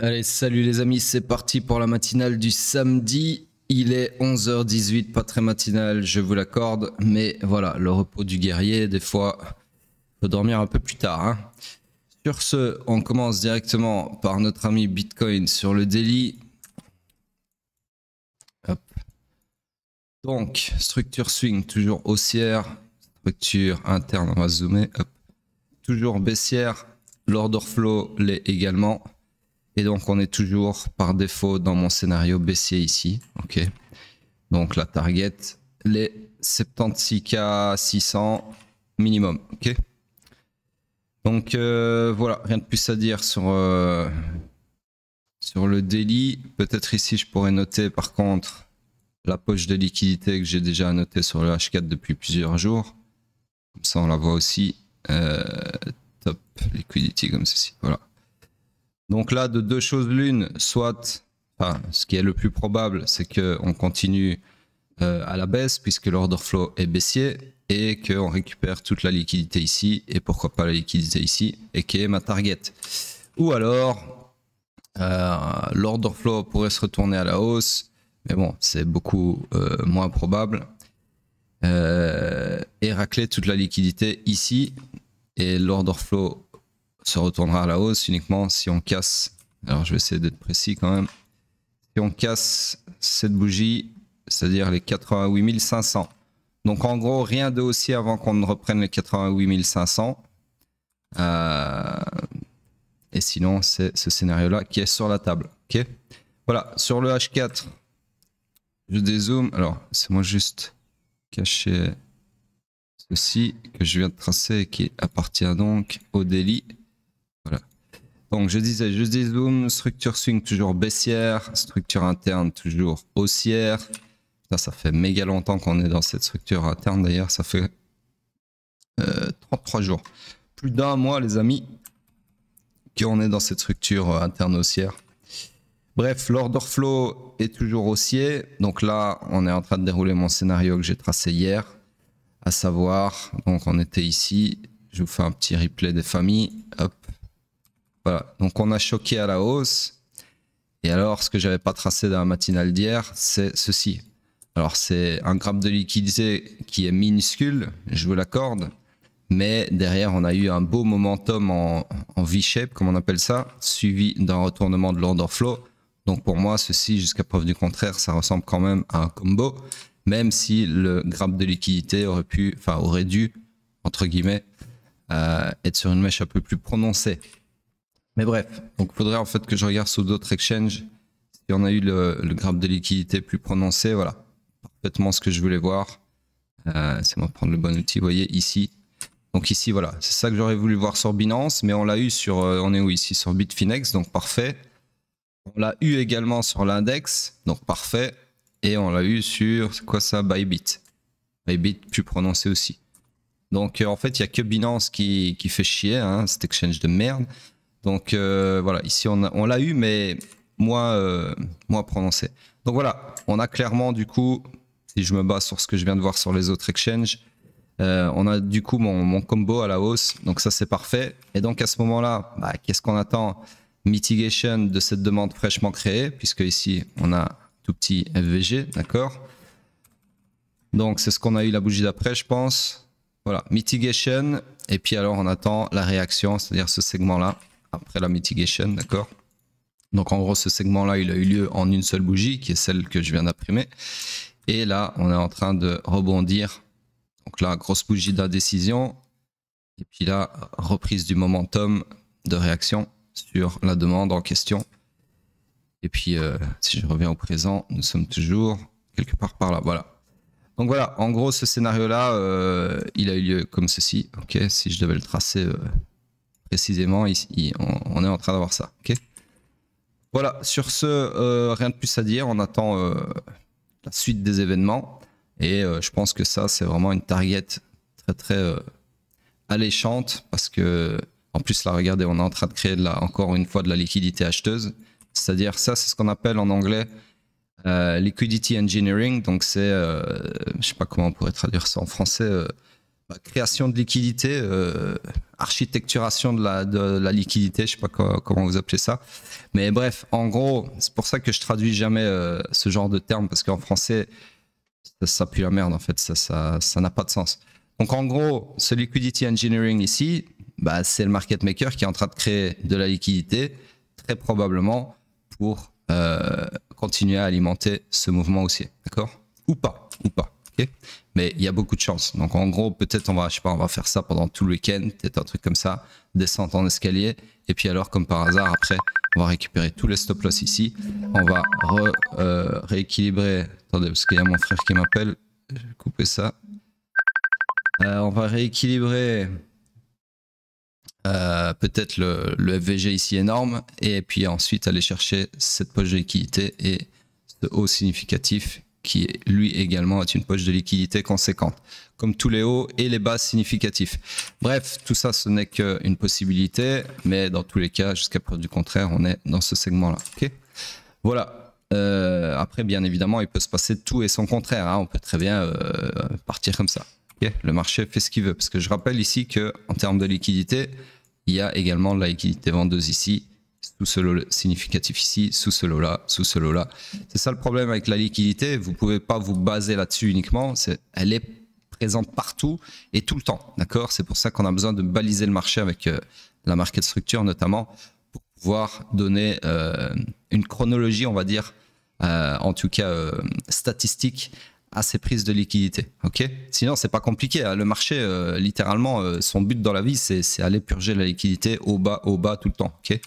Allez, salut les amis, c'est parti pour la matinale du samedi. Il est 11h18, pas très matinal, je vous l'accorde, mais voilà, le repos du guerrier, des fois, faut dormir un peu plus tard. Hein. Sur ce, on commence directement par notre ami Bitcoin sur le daily. Hop. Donc, structure swing, toujours haussière, structure interne, on va zoomer, hop. Toujours baissière, l'order flow l'est également. Et donc, on est toujours par défaut dans mon scénario baissier ici. Ok. Donc, la target, les 76K 600 minimum. Ok. Donc, voilà, rien de plus à dire sur le daily. Peut-être ici, je pourrais noter par contre la poche de liquidité que j'ai déjà notée sur le H4 depuis plusieurs jours. Comme ça, on la voit aussi. Top liquidity comme ceci. Voilà. Donc là, de deux choses l'une, soit, enfin, ce qui est le plus probable, c'est qu'on continue à la baisse puisque l'order flow est baissier et qu'on récupère toute la liquidité ici et pourquoi pas la liquidité ici et qui est ma target. Ou alors, l'order flow pourrait se retourner à la hausse, mais bon, c'est beaucoup moins probable. Et racler toute la liquidité ici et l'order flow se retournera à la hausse uniquement si on casse, alors je vais essayer d'être précis quand même, si on casse cette bougie, c'est-à-dire les 88 500. Donc en gros, rien de haussier avant qu'on ne reprenne les 88 500. Et sinon, c'est ce scénario-là qui est sur la table. Ok. Voilà, sur le H4, je dézoome. Alors, c'est moi juste cacher ceci que je viens de tracer et qui appartient donc au daily. Voilà. Donc je disais, je dézoome, structure swing toujours baissière, structure interne toujours haussière. Ça fait méga longtemps qu'on est dans cette structure interne d'ailleurs, ça fait 33 jours. Plus d'un mois les amis, qu'on est dans cette structure interne haussière. Bref, l'order flow est toujours haussier. Donc là, on est en train de dérouler mon scénario que j'ai tracé hier. À savoir, donc on était ici, je vous fais un petit replay des familles. Hop. Voilà, donc on a choqué à la hausse. Et alors, ce que j'avais pas tracé dans la matinale d'hier, c'est ceci. Alors, c'est un grappe de liquidité qui est minuscule, je vous l'accorde. Mais derrière, on a eu un beau momentum en V-shape, comme on appelle ça, suivi d'un retournement de l'order flow. Donc pour moi, ceci, jusqu'à preuve du contraire, ça ressemble quand même à un combo, même si le grappe de liquidité aurait dû, entre guillemets, être sur une mèche un peu plus prononcée. Mais bref, donc il faudrait en fait que je regarde sur d'autres exchanges si on a eu le grappe de liquidité plus prononcé. Voilà, parfaitement ce que je voulais voir. C'est moi prendre le bon outil, vous voyez ici. Donc ici, voilà, c'est ça que j'aurais voulu voir sur Binance, mais on l'a eu sur, on est où ici? Sur Bitfinex, donc parfait. On l'a eu également sur l'index, donc parfait. Et on l'a eu sur, c'est quoi ça? Bybit. Bybit plus prononcé aussi. Donc en fait, il n'y a que Binance qui fait chier, hein, cet exchange de merde. Donc voilà, ici on l'a eu, mais moins prononcé. Donc voilà, on a clairement du coup, si je me base sur ce que je viens de voir sur les autres exchanges, on a du coup mon combo à la hausse, donc ça c'est parfait. Et donc à ce moment-là, qu'est-ce qu'on attend? Mitigation de cette demande fraîchement créée, puisque ici on a tout petit FVG, d'accord? Donc c'est ce qu'on a eu la bougie d'après, je pense. Voilà, mitigation, et puis alors on attend la réaction, c'est-à-dire ce segment-là, après la mitigation, d'accord? Donc en gros ce segment-là, il a eu lieu en une seule bougie, qui est celle que je viens d'imprimer. Et là, on est en train de rebondir. Donc là, grosse bougie d'indécision. Et puis là, reprise du momentum de réaction sur la demande en question. Et puis, si je reviens au présent, nous sommes toujours quelque part par là. Voilà. Donc voilà, en gros, ce scénario-là, il a eu lieu comme ceci. Ok, si je devais le tracer précisément, ici, on est en train d'avoir ça. Ok. Voilà, sur ce, rien de plus à dire. On attend la suite des événements. Et je pense que ça, c'est vraiment une target très, très alléchante parce que, en plus, là, regardez, on est en train de créer encore une fois de la liquidité acheteuse. C'est-à-dire, ça, c'est ce qu'on appelle en anglais liquidity engineering. Donc, c'est, je sais pas comment on pourrait traduire ça en français, création de liquidité, architecturation de la liquidité, je sais pas comment vous appelez ça. Mais bref, en gros, c'est pour ça que je traduis jamais ce genre de terme, parce qu'en français, ça pue la merde en fait, ça n'a pas de sens. Donc en gros, ce liquidity engineering ici, bah, c'est le market maker qui est en train de créer de la liquidité, très probablement pour continuer à alimenter ce mouvement haussier, d'accord? Ou pas, ok? Mais il y a beaucoup de chance. Donc en gros, peut-être on va faire ça pendant tout le week-end, peut-être un truc comme ça, descente en escalier, et puis alors comme par hasard, après, on va récupérer tous les stop loss ici, on va rééquilibrer. Attendez, parce qu'il y a mon frère qui m'appelle, je vais couper ça. On va rééquilibrer peut-être le FVG ici énorme, et puis ensuite aller chercher cette poche de liquidité et ce haut significatif qui lui également est une poche de liquidité conséquente, comme tous les hauts et les bas significatifs. Bref, tout ça ce n'est qu'une possibilité, mais dans tous les cas, jusqu'à preuve du contraire, on est dans ce segment-là. Okay, voilà. Après, bien évidemment, il peut se passer tout et son contraire. Hein. On peut très bien partir comme ça. Okay, le marché fait ce qu'il veut, parce que je rappelle ici que en termes de liquidité, il y a également de la liquidité vendeuse ici, sous ce lot significatif ici, sous ce lot là, sous ce lot là. C'est ça le problème avec la liquidité. Vous pouvez pas vous baser là-dessus uniquement. Elle est présente partout et tout le temps. D'accord? C'est pour ça qu'on a besoin de baliser le marché avec la market structure notamment, pour pouvoir donner une chronologie, on va dire, en tout cas statistique, à ces prises de liquidité. Ok? Sinon, c'est pas compliqué. Hein. Le marché, littéralement, son but dans la vie, c'est aller purger la liquidité au bas, tout le temps. Ok?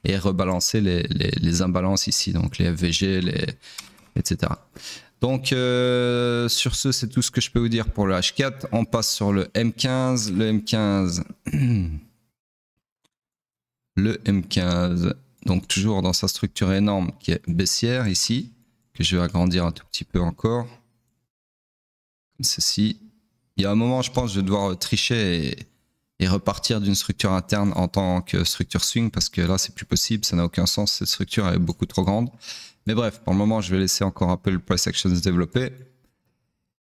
Et rebalancer les imbalances ici, donc les FVG, etc. Donc, sur ce, c'est tout ce que je peux vous dire pour le H4. On passe sur le M15. Le M15, le M15, donc toujours dans sa structure énorme qui est baissière ici, que je vais agrandir un tout petit peu encore. Comme ceci. Il y a un moment, je pense, je vais devoir tricher et repartir d'une structure interne en tant que structure swing, parce que là, c'est plus possible, ça n'a aucun sens, cette structure est beaucoup trop grande. Mais bref, pour le moment, je vais laisser encore un peu le price action se développer.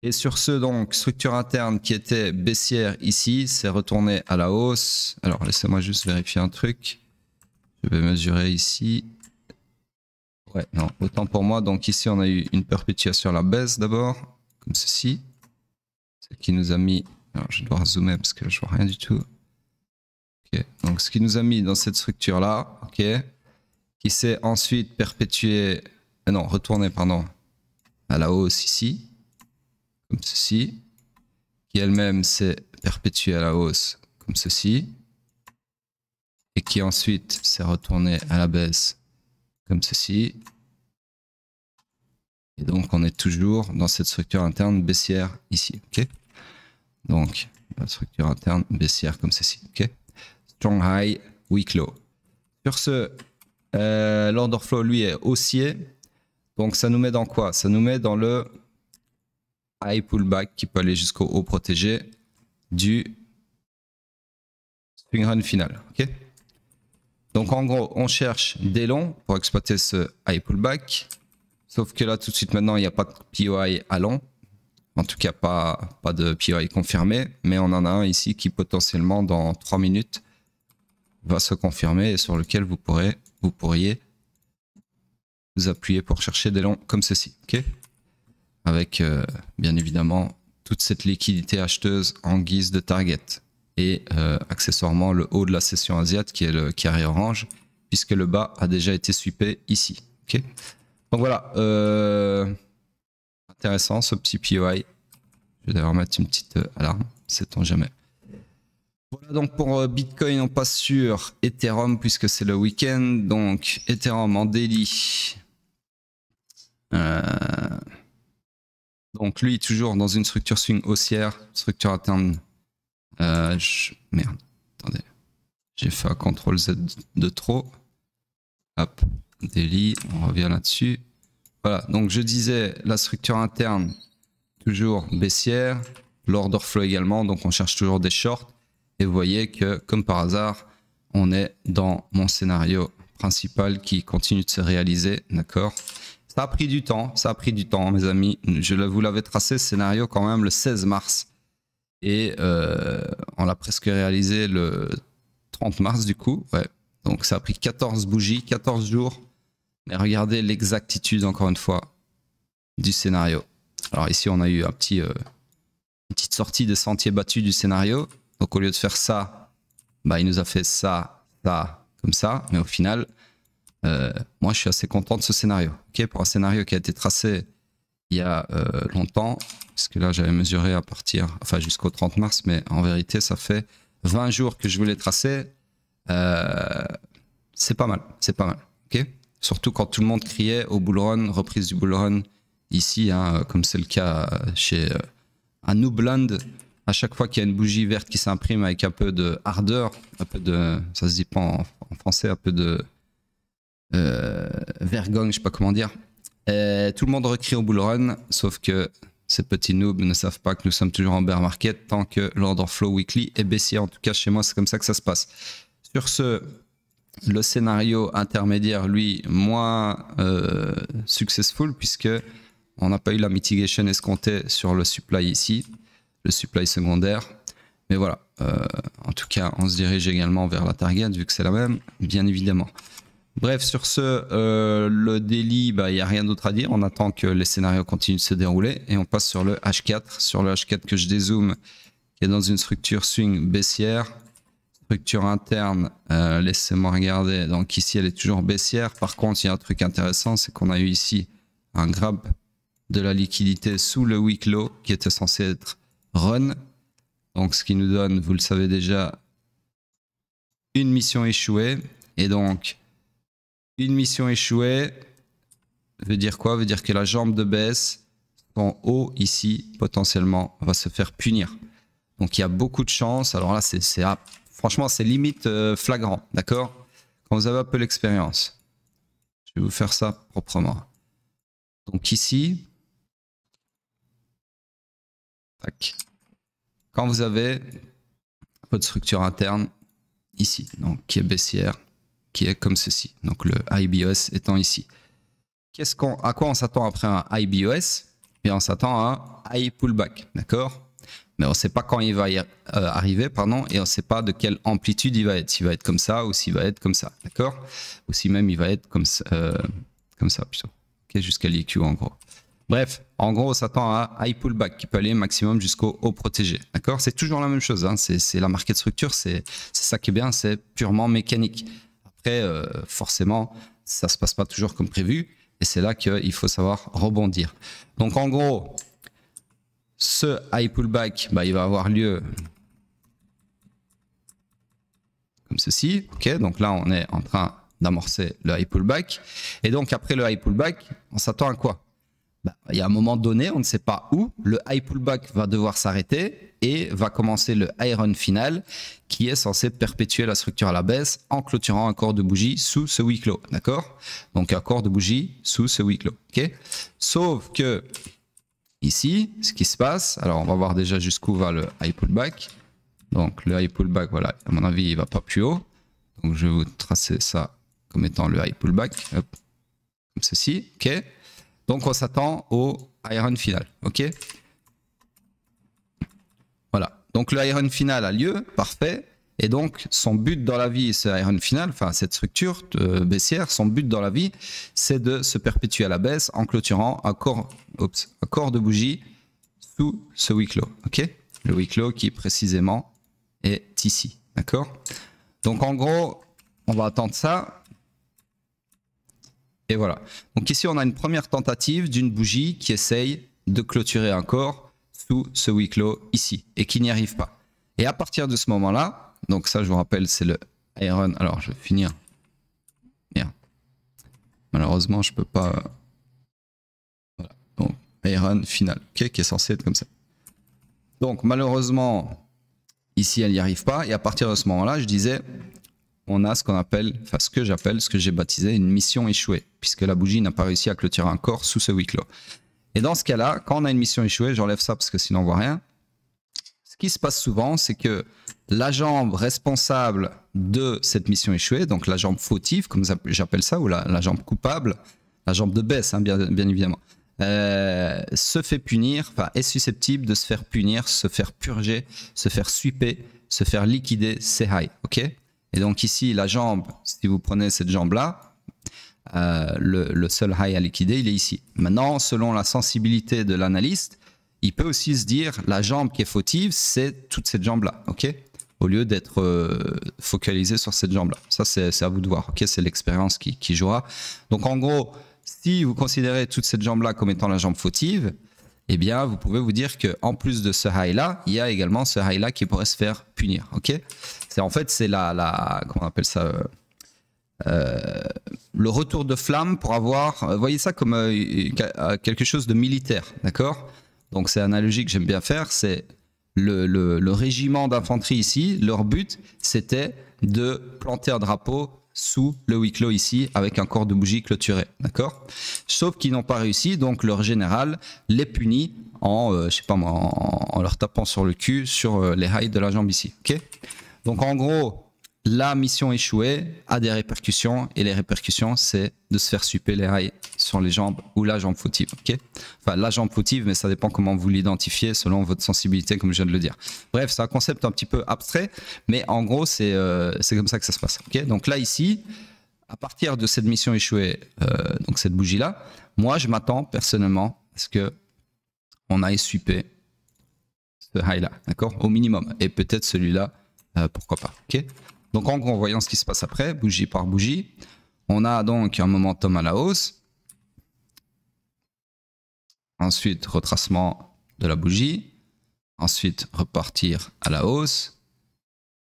Et sur ce, donc, structure interne qui était baissière ici, c'est retourné à la hausse. Alors, laissez-moi juste vérifier un truc. Je vais mesurer ici. Ouais, non, autant pour moi. Donc ici, on a eu une perpétuation à la baisse d'abord, comme ceci. Ce qui nous a mis... Alors, je dois zoomer parce que je vois rien du tout. Okay. Donc, ce qui nous a mis dans cette structure-là, ok, qui s'est ensuite perpétué... non, retourné, pardon, à la hausse ici, comme ceci, qui elle-même s'est perpétuée à la hausse, comme ceci, et qui ensuite s'est retourné à la baisse, comme ceci. Et donc, on est toujours dans cette structure interne baissière ici, ok? Donc, la structure interne baissière comme ceci, ok? Strong high, weak low. Sur ce, l'order flow, lui, est haussier. Donc, ça nous met dans quoi? Ça nous met dans le high pullback qui peut aller jusqu'au haut protégé du swing run final, ok? Donc, en gros, on cherche des longs pour exploiter ce high pullback. Sauf que là, tout de suite, maintenant, il n'y a pas de POI à long. En tout cas, pas de POI confirmé. Mais on en a un ici qui, potentiellement, dans 3 minutes, va se confirmer et sur lequel vous pourriez vous appuyer pour chercher des longs comme ceci. Okay, avec, bien évidemment, toute cette liquidité acheteuse en guise de target. Et accessoirement, le haut de la session asiate qui est le carré orange, puisque le bas a déjà été sweepé ici. Okay, donc voilà, intéressant ce petit POI. Je vais d'ailleurs mettre une petite alarme, sait-on jamais. Voilà donc pour Bitcoin, on passe sur Ethereum puisque c'est le week-end. Donc Ethereum en daily. Donc lui toujours dans une structure swing haussière, structure interne. Merde, attendez, j'ai fait un CTRL Z de trop. Hop. Daily, on revient là-dessus. Voilà, donc je disais la structure interne toujours baissière, l'order flow également, donc on cherche toujours des shorts. Et vous voyez que comme par hasard, on est dans mon scénario principal qui continue de se réaliser, d'accord? Ça a pris du temps, mes amis. Je vous l'avais tracé ce scénario quand même le 16 mars. Et on l'a presque réalisé le 30 mars du coup. Ouais. Donc ça a pris 14 bougies, 14 jours. Mais regardez l'exactitude encore une fois du scénario. Alors ici on a eu une petite sortie des sentiers battus du scénario. Donc au lieu de faire ça, bah, il nous a fait ça, ça, comme ça. Mais au final, moi je suis assez content de ce scénario. Okay, pour un scénario qui a été tracé il y a longtemps, parce que là j'avais mesuré à partir, enfin jusqu'au 30 mars, mais en vérité ça fait 20 jours que je voulais tracer. C'est pas mal, c'est pas mal. Okay, surtout quand tout le monde criait au bull run, reprise du bull run ici, hein, comme c'est le cas chez à Noobland. À chaque fois qu'il y a une bougie verte qui s'imprime avec un peu de ardeur, un peu de, ça se dit pas en français, un peu de vergogne, je sais pas comment dire. Tout le monde recrie au bull run, sauf que ces petits noobs ne savent pas que nous sommes toujours en bear market tant que l'order flow weekly est baissier. En tout cas, chez moi, c'est comme ça que ça se passe. Sur ce, le scénario intermédiaire, lui, moins successful, puisque on n'a pas eu la mitigation escomptée sur le supply ici, le supply secondaire. Mais voilà, en tout cas, on se dirige également vers la target, vu que c'est la même, bien évidemment. Bref, sur ce, le daily, bah, il n'y a rien d'autre à dire. On attend que les scénarios continuent de se dérouler et on passe sur le H4. Sur le H4 que je dézoome, qui est dans une structure swing baissière. Structure interne, laissez-moi regarder. Donc ici, elle est toujours baissière. Par contre, il y a un truc intéressant, c'est qu'on a eu ici un grab de la liquidité sous le week low qui était censé être run. Donc ce qui nous donne, vous le savez déjà, une mission échouée. Et donc, une mission échouée veut dire quoi? Veut dire que la jambe de baisse, en haut ici, potentiellement, va se faire punir. Donc il y a beaucoup de chance. Alors là, franchement, c'est limite flagrant, d'accord? Quand vous avez un peu l'expérience. Je vais vous faire ça proprement. Donc ici, tac. Quand vous avez votre structure interne ici, donc qui est baissière, qui est comme ceci. Donc le IBOS étant ici. À quoi on s'attend après un IBOS? Et on s'attend à un high pullback, d'accord? Mais on ne sait pas quand il va arriver, pardon, et on ne sait pas de quelle amplitude il va être. S'il va être comme ça ou s'il va être comme ça, d'accord? Ou si même il va être comme ça plutôt. Okay, jusqu'à l'IQ en gros. Bref, en gros, on s'attend à high pullback qui peut aller maximum jusqu'au haut protégé, d'accord? C'est toujours la même chose, hein. C'est la market structure, c'est ça qui est bien, c'est purement mécanique. Après, forcément, ça ne se passe pas toujours comme prévu, et c'est là qu'il faut savoir rebondir. Donc en gros, ce high pullback, bah, il va avoir lieu comme ceci. Okay, donc là, on est en train d'amorcer le high pullback. Et donc après le high pullback, on s'attend à quoi? Bah, il y a un moment donné, on ne sait pas où, le high pullback va devoir s'arrêter et va commencer le high run final qui est censé perpétuer la structure à la baisse en clôturant un corps de bougie sous ce week low. D'accord? Donc un corps de bougie sous ce week low. Okay, sauf que ici, ce qui se passe, alors on va voir déjà jusqu'où va le high pullback. Donc le high pullback, voilà, à mon avis, il va pas plus haut. Donc je vais vous tracer ça comme étant le high pullback. Hop, comme ceci. Ok. Donc on s'attend au high run final. Ok. Voilà. Donc le high run final a lieu, parfait. Et donc son but dans la vie, ce high run final, enfin cette structure baissière, son but dans la vie, c'est de se perpétuer à la baisse en clôturant un corps de bougie sous ce week low. Ok. Le week low qui précisément est ici. D'accord. Donc en gros, on va attendre ça. Et voilà. Donc ici, on a une première tentative d'une bougie qui essaye de clôturer un corps sous ce week low ici et qui n'y arrive pas. Et à partir de ce moment-là, donc ça, je vous rappelle, c'est le iron. Alors, je vais finir. Merde. Malheureusement, je peux pas. Voilà. Donc, iron final, ok, qui est censé être comme ça. Donc, malheureusement, ici, elle n'y arrive pas. Et à partir de ce moment-là, je disais, on a ce qu'on appelle, enfin ce que j'appelle, ce que j'ai baptisé une mission échouée, puisque la bougie n'a pas réussi à clôturer un corps sous ce week low. Et dans ce cas-là, quand on a une mission échouée, j'enlève ça parce que sinon on voit rien. Ce qui se passe souvent, c'est que la jambe responsable de cette mission échouée, donc la jambe fautive, comme j'appelle ça, ou la jambe coupable, la jambe de baisse, hein, bien évidemment, se fait punir, enfin est susceptible de se faire punir, se faire purger, se faire sweeper, se faire liquider ses highs, ok? Et donc ici, la jambe, si vous prenez cette jambe-là, le seul high à liquider, il est ici. Maintenant, selon la sensibilité de l'analyste, il peut aussi se dire, la jambe qui est fautive, c'est toute cette jambe-là, ok? Au lieu d'être focalisé sur cette jambe-là. Ça, c'est à vous de voir, ok? C'est l'expérience qui jouera. Donc en gros, si vous considérez toute cette jambe-là comme étant la jambe fautive, eh bien, vous pouvez vous dire qu'en plus de ce high-là, il y a également ce high-là qui pourrait se faire punir. Ok? En fait, c'est comment on appelle ça, le retour de flamme pour avoir, voyez ça comme quelque chose de militaire, d'accord? Donc, c'est l'analogie que j'aime bien faire, c'est le régiment d'infanterie ici, leur but, c'était de planter un drapeau sous le huis clos ici avec un corps de bougie clôturé, d'accord? Sauf qu'ils n'ont pas réussi, donc leur général les punit en, je sais pas moi, en leur tapant sur le cul sur les highs de la jambe ici, ok? Donc en gros, la mission échouée a des répercussions et les répercussions, c'est de se faire super les highs sur les jambes ou la jambe fautive, ok? Enfin, la jambe fautive, mais ça dépend comment vous l'identifiez selon votre sensibilité, comme je viens de le dire. Bref, c'est un concept un petit peu abstrait, mais en gros, c'est comme ça que ça se passe, ok? Donc là, ici, à partir de cette mission échouée, donc cette bougie-là, moi, je m'attends personnellement à ce que on aille super ce high-là, d'accord? Au minimum. Et peut-être celui-là, pourquoi pas, ok? Donc en gros, en voyant ce qui se passe après, bougie par bougie, on a donc un momentum à la hausse. Ensuite, retracement de la bougie. Ensuite, repartir à la hausse.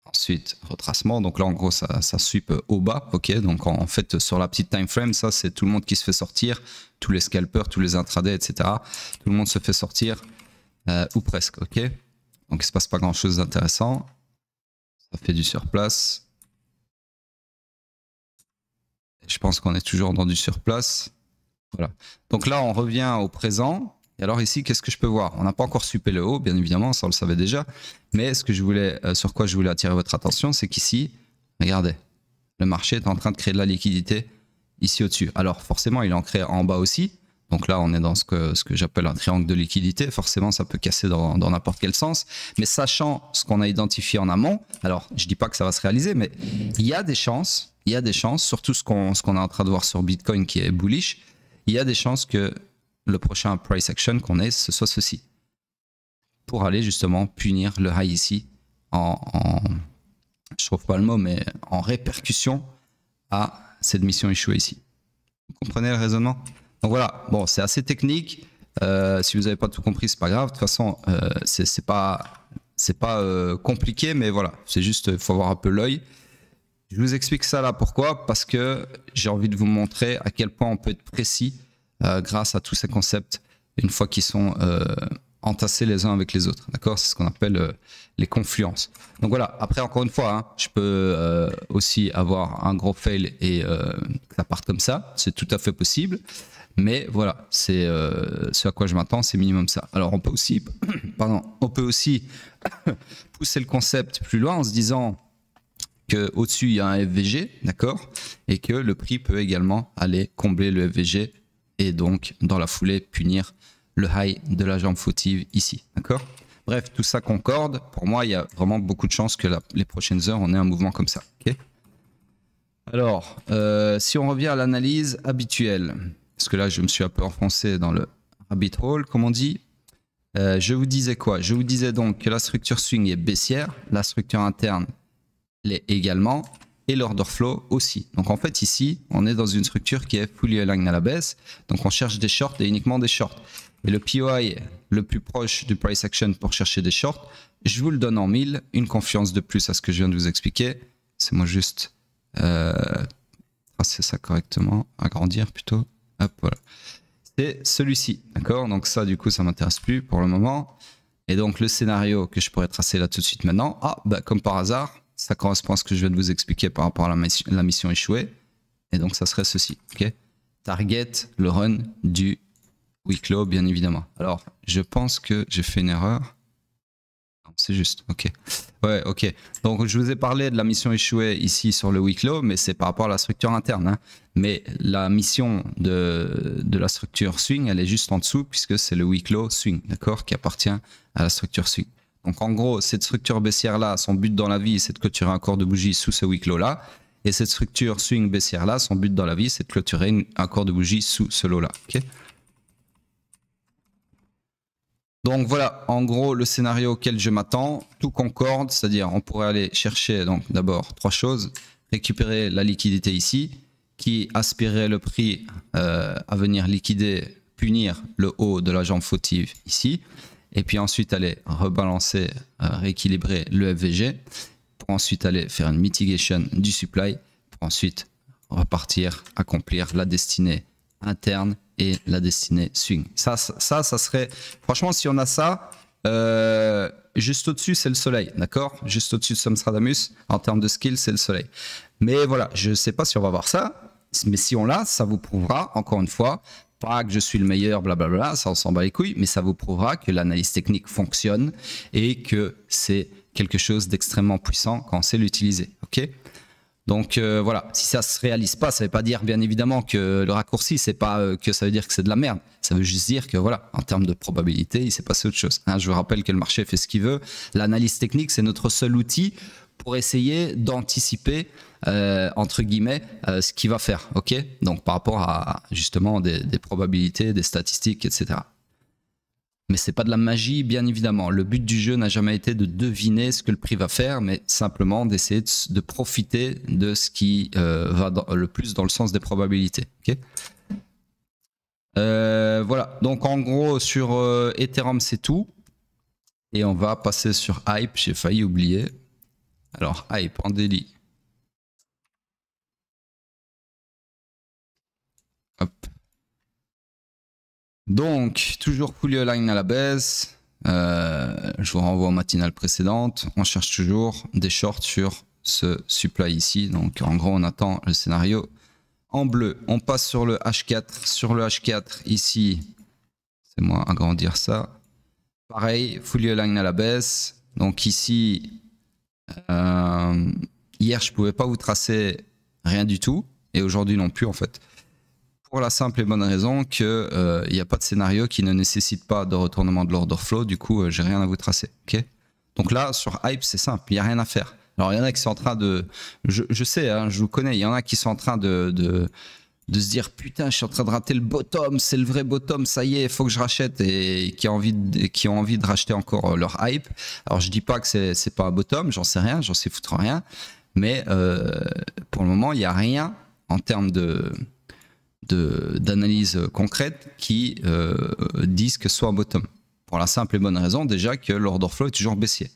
Ensuite, retracement. Donc là, en gros, ça sweep au bas. Ok, donc en fait, sur la petite time frame, ça, c'est tout le monde qui se fait sortir. Tous les scalpers, tous les intradés, etc. Tout le monde se fait sortir, ou presque. Ok, donc il ne se passe pas grand-chose d'intéressant. Ça fait du surplace. Je pense qu'on est toujours dans du surplace. Voilà. Donc là, on revient au présent. Et alors ici, qu'est-ce que je peux voir? On n'a pas encore supé le haut, bien évidemment, ça on le savait déjà. Mais ce que je voulais, sur quoi je voulais attirer votre attention, c'est qu'ici, regardez, le marché est en train de créer de la liquidité ici au-dessus. Alors forcément, il en crée en bas aussi. Donc là, on est dans ce que j'appelle un triangle de liquidité. Forcément, ça peut casser dans n'importe quel sens. Mais sachant ce qu'on a identifié en amont, alors je ne dis pas que ça va se réaliser, mais il y a des chances, surtout ce qu'on est en train de voir sur Bitcoin qui est bullish, il y a des chances que le prochain price action qu'on ait, ce soit ceci. Pour aller justement punir le high ici je trouve pas le mot, mais en répercussion à cette mission échouée ici. Vous comprenez le raisonnement? Donc voilà, bon, c'est assez technique. Si vous n'avez pas tout compris, c'est pas grave. De toute façon, c'est pas compliqué, mais voilà, c'est juste, il faut avoir un peu l'œil. Je vous explique ça là, pourquoi? Parce que j'ai envie de vous montrer à quel point on peut être précis grâce à tous ces concepts une fois qu'ils sont entassés les uns avec les autres. D'accord? C'est ce qu'on appelle les confluences. Donc voilà, après encore une fois, hein, je peux aussi avoir un gros fail et que ça parte comme ça. C'est tout à fait possible. Mais voilà, c'est ce à quoi je m'attends, c'est minimum ça. Alors on peut aussi, on peut aussi pousser le concept plus loin en se disant qu'au-dessus il y a un FVG, d'accord, et que le prix peut également aller combler le FVG et donc dans la foulée punir le high de la jambe fautive ici, d'accord. Bref, tout ça concorde. Pour moi, il y a vraiment beaucoup de chances que les prochaines heures on ait un mouvement comme ça. Okay. Alors, si on revient à l'analyse habituelle. Parce que là, je me suis un peu enfoncé dans le rabbit hole, comme on dit. Je vous disais quoi? Je vous disais donc que la structure swing est baissière, la structure interne l'est également, et l'order flow aussi. Donc en fait, ici, on est dans une structure qui est fully aligned à la baisse. Donc on cherche des shorts et uniquement des shorts. Et le POI le plus proche du price action pour chercher des shorts, je vous le donne en 1000, une confiance de plus à ce que je viens de vous expliquer. C'est moi juste tracer ça correctement, agrandir plutôt. Hop, voilà. C'est celui-ci, d'accord? Donc ça, du coup, ça m'intéresse plus pour le moment. Et donc le scénario que je pourrais tracer là tout de suite maintenant, comme par hasard, ça correspond à ce que je viens de vous expliquer par rapport à la mission échouée. Et donc ça serait ceci, ok? Target, le run du week clos, bien évidemment. Alors, je pense que j'ai fait une erreur. C'est juste, ok. Ouais, ok. Donc je vous ai parlé de la mission échouée ici sur le week low, mais c'est par rapport à la structure interne. Hein. Mais la mission de la structure swing, elle est juste en dessous puisque c'est le week low swing, d'accord, qui appartient à la structure swing. Donc en gros, cette structure baissière-là, son but dans la vie, c'est de clôturer un corps de bougie sous ce week low-là. Et cette structure swing baissière-là, son but dans la vie, c'est de clôturer un corps de bougie sous ce lot-là. Okay. Donc voilà, en gros, le scénario auquel je m'attends, tout concorde, c'est-à-dire on pourrait aller chercher donc d'abord trois choses, récupérer la liquidité ici, qui aspirerait le prix à venir liquider, punir le haut de la jambe fautive ici, et puis ensuite aller rebalancer, rééquilibrer le FVG, pour ensuite aller faire une mitigation du supply, pour ensuite repartir, accomplir la destinée interne et la destinée swing. Ça serait... Franchement, si on a ça, juste au-dessus, c'est le soleil, d'accord? Juste au-dessus de Nostradamus, en termes de skill, c'est le soleil. Mais voilà, je ne sais pas si on va voir ça, mais si on l'a, ça vous prouvera, encore une fois, pas que je suis le meilleur, blablabla, ça on s'en bat les couilles, mais ça vous prouvera que l'analyse technique fonctionne et que c'est quelque chose d'extrêmement puissant quand on sait l'utiliser, ok? Donc voilà, si ça se réalise pas, ça veut pas dire bien évidemment que le raccourci, c'est pas que ça veut dire que c'est de la merde. Ça veut juste dire que voilà, en termes de probabilité, il s'est passé autre chose. Hein, je vous rappelle que le marché fait ce qu'il veut. L'analyse technique, c'est notre seul outil pour essayer d'anticiper entre guillemets ce qu'il va faire. Ok, donc par rapport à justement des probabilités, des statistiques, etc. Mais c'est pas de la magie, bien évidemment. Le but du jeu n'a jamais été de deviner ce que le prix va faire, mais simplement d'essayer de profiter de ce qui va le plus dans le sens des probabilités. Okay, voilà. Donc en gros sur Ethereum c'est tout, et on va passer sur Hype. J'ai failli oublier. Alors Hype en daily. Hop. Donc, toujours fully align à la baisse. Je vous renvoie aux matinales précédentes. On cherche toujours des shorts sur ce supply ici. Donc, en gros, on attend le scénario en bleu. On passe sur le H4. Sur le H4, ici, c'est moi agrandir ça. Pareil, fully align à la baisse. Donc ici, hier, je ne pouvais pas vous tracer rien du tout. Et aujourd'hui non plus, en fait. Pour la simple et bonne raison qu'il n'y a pas de scénario qui ne nécessite pas de retournement de l'order flow. Du coup, j'ai rien à vous tracer. Okay, donc là, sur Hype, c'est simple. Il n'y a rien à faire. Alors, il y en a qui sont en train de... Je sais, hein, je vous connais. Il y en a qui sont en train de se dire « Putain, je suis en train de rater le bottom. C'est le vrai bottom. Ça y est, il faut que je rachète. » Et qui ont envie de racheter encore leur Hype. Alors, je dis pas que c'est pas un bottom. J'en sais rien. J'en sais foutre rien. Mais pour le moment, il n'y a rien en termes d'analyse concrète qui disent que ce soit un bottom. Pour la simple et bonne raison déjà que l'order flow est toujours baissier.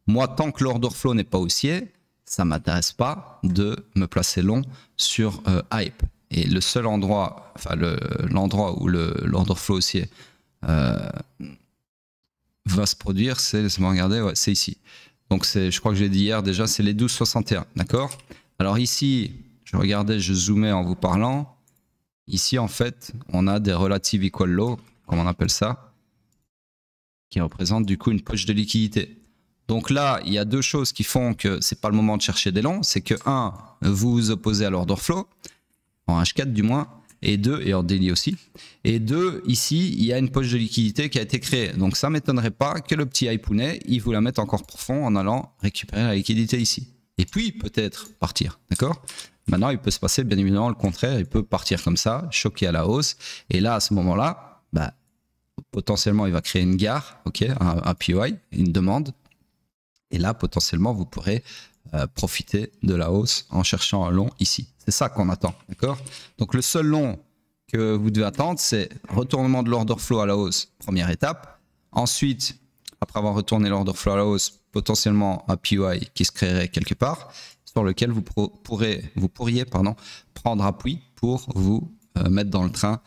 Moi, tant que l'order flow n'est pas haussier, ça ne m'intéresse pas de me placer long sur Hype. Et le seul endroit, enfin l'endroit où l'order flow haussier va se produire, c'est, laissez-moi regarder, ouais, c'est ici. Donc je crois que j'ai dit hier déjà, c'est les 12,61, d'accord? Alors ici, je regardais, je zoomais en vous parlant. Ici, en fait, on a des relative equal low, comme on appelle ça, qui représentent du coup une poche de liquidité. Donc là, il y a deux choses qui font que c'est pas le moment de chercher des longs. C'est que, un, vous vous opposez à l'order flow, en H4 du moins, et deux, et en daily aussi. Et deux, ici, il y a une poche de liquidité qui a été créée. Donc ça ne m'étonnerait pas que le petit hypounet, il vous la mette encore profond en allant récupérer la liquidité ici. Et puis, peut-être partir, d'accord ? Maintenant, il peut se passer bien évidemment le contraire. Il peut partir comme ça, choquer à la hausse. Et là, à ce moment-là, bah, potentiellement, il va créer une gare, okay, un POI, une demande. Et là, potentiellement, vous pourrez profiter de la hausse en cherchant un long ici. C'est ça qu'on attend, d'accord? Donc, le seul long que vous devez attendre, c'est retournement de l'order flow à la hausse, première étape. Ensuite, après avoir retourné l'order flow à la hausse, potentiellement un POI qui se créerait quelque part, sur lequel vous pourriez prendre appui pour vous mettre dans le train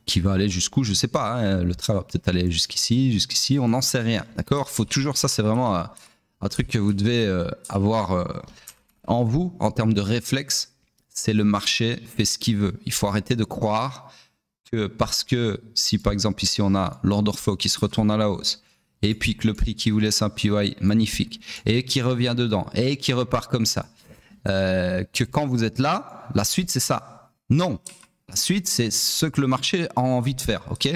qui va aller jusqu'où, je ne sais pas, hein, le train va peut-être aller jusqu'ici, on n'en sait rien, d'accord? Faut toujours, ça c'est vraiment un truc que vous devez avoir en vous, en termes de réflexe, c'est le marché fait ce qu'il veut. Il faut arrêter de croire que parce que si par exemple ici on a l'order flow qui se retourne à la hausse, et puis que le prix qui vous laisse un PY magnifique, et qui revient dedans, et qui repart comme ça, que quand vous êtes là, la suite c'est ça. Non, la suite c'est ce que le marché a envie de faire, ok?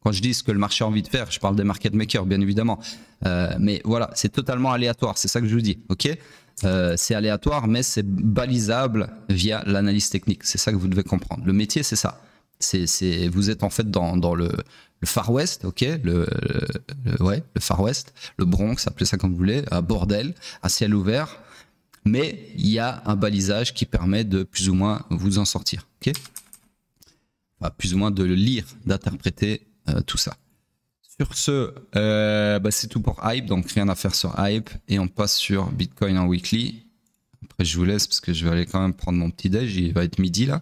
Quand je dis ce que le marché a envie de faire, je parle des market makers bien évidemment, mais voilà, c'est totalement aléatoire, c'est ça que je vous dis, ok? C'est aléatoire, mais c'est balisable via l'analyse technique, c'est ça que vous devez comprendre. Le métier c'est ça. Vous êtes en fait dans le Far West, ok, le Far West, le Bronx, appelez ça comme vous voulez, à bordel, à ciel ouvert, mais il y a un balisage qui permet de plus ou moins vous en sortir, ok, enfin, plus ou moins de le lire, d'interpréter tout ça. Sur ce, c'est tout pour Hype, donc rien à faire sur Hype, et on passe sur Bitcoin en weekly. Après je vous laisse parce que je vais aller quand même prendre mon petit déj, il va être midi là.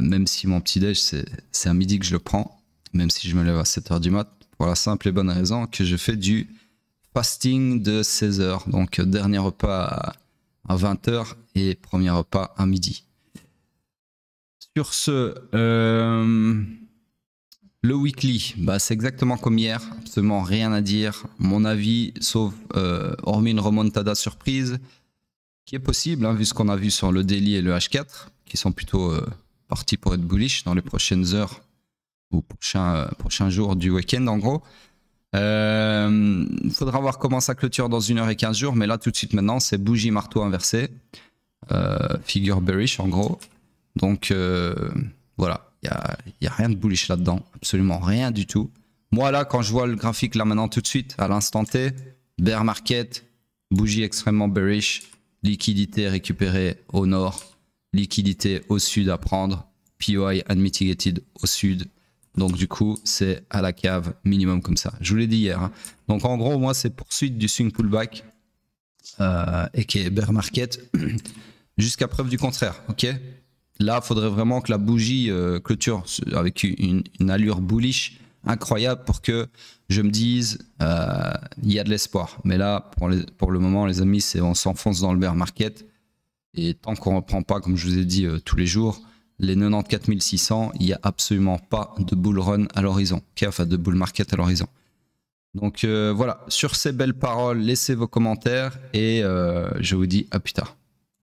Même si mon petit déj c'est à midi que je le prends, même si je me lève à 7h du mat, pour la simple et bonne raison que je fais du fasting de 16h, donc dernier repas à 20h et premier repas à midi. Sur ce, le weekly, c'est exactement comme hier, absolument rien à dire, mon avis, sauf hormis une remontada surprise, qui est possible, hein, vu ce qu'on a vu sur le daily et le H4, qui sont plutôt partis pour être bullish dans les prochaines heures ou prochains jours du week-end en gros. Il faudra voir comment ça clôture dans 1 heure et 15 jours, mais là tout de suite maintenant c'est bougie marteau inversé, figure bearish en gros. Donc voilà, il y a rien de bullish là-dedans, absolument rien du tout. Moi là quand je vois le graphique là maintenant tout de suite à l'instant T, bear market, bougie extrêmement bearish, liquidité récupérée au nord, liquidité au sud à prendre, POI unmitigated au sud. Donc du coup, c'est à la cave minimum comme ça. Je vous l'ai dit hier. Hein. Donc en gros, moi, c'est poursuite du swing pullback et qui est bear market jusqu'à preuve du contraire. Ok. Là, il faudrait vraiment que la bougie clôture avec une allure bullish incroyable pour que je me dise il y a de l'espoir. Mais là, pour le moment, les amis, on s'enfonce dans le bear market. Et tant qu'on ne reprend pas, comme je vous ai dit tous les jours, les 94 600, il n'y a absolument pas de bull run à l'horizon, enfin de bull market à l'horizon. Donc voilà, sur ces belles paroles, laissez vos commentaires et je vous dis à plus tard.